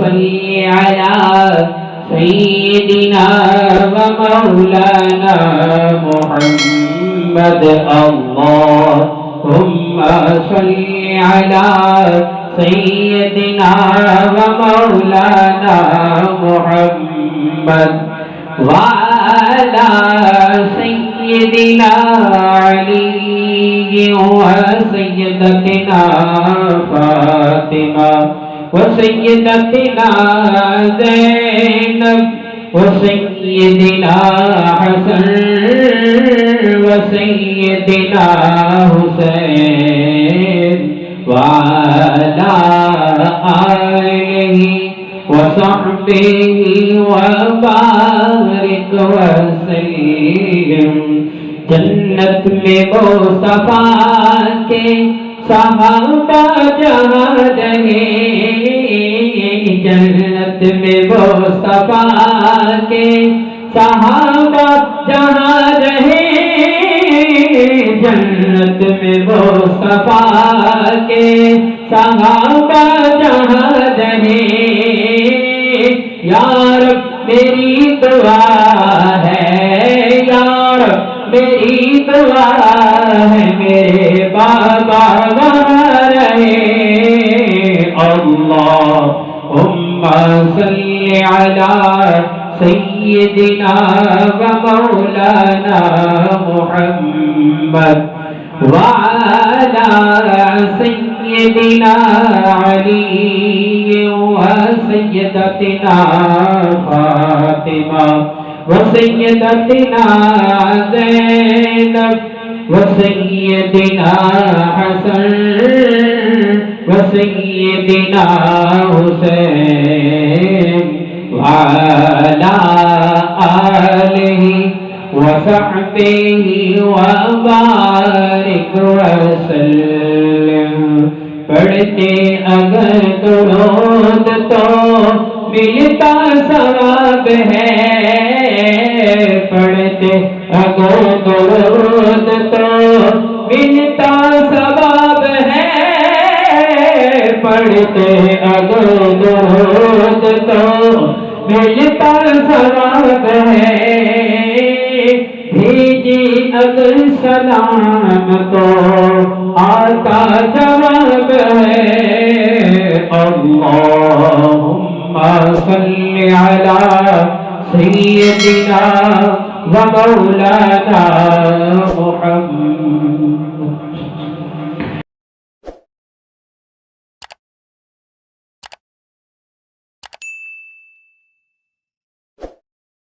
صل على سيدنا ومولانا محمد اللهم صل على سيدنا ومولانا محمد وعلى سيدنا علي وسيدتنا فاطمة وسيدتنا زينب وسيدنا حسن وسيدنا حسين وعلى آله وصحبه وبارك وسلم جنت میں مصطفیٰ کے صحابہ جہاں رہے جنت میں مصطفیٰ کے صحابہ جہاں رہے جنت میں مصطفیٰ کے صحابہ جہاں رہے یا رب میری دعا ہے یا رب میری دعا ہے میرے بابا وہاں رہے اللہم صل علی سیدنا و مولانا محمد وعلى سيدنا علي وسيدتنا فاطمة وسيدتنا زينب وسيدنا حسن وسيدنا حسين وعلى آله وصحبه وبارك وسلم پڑھتے اگر درود تو ملتا ثواب ہے پڑھتے اگر درود تو ملتا ثواب ہے پڑھتے اگر درود تو ملتا ثواب ہے بھیجی اگر سلام تو آتا جواب ہے اللہم صل علی سیدنا و مولانا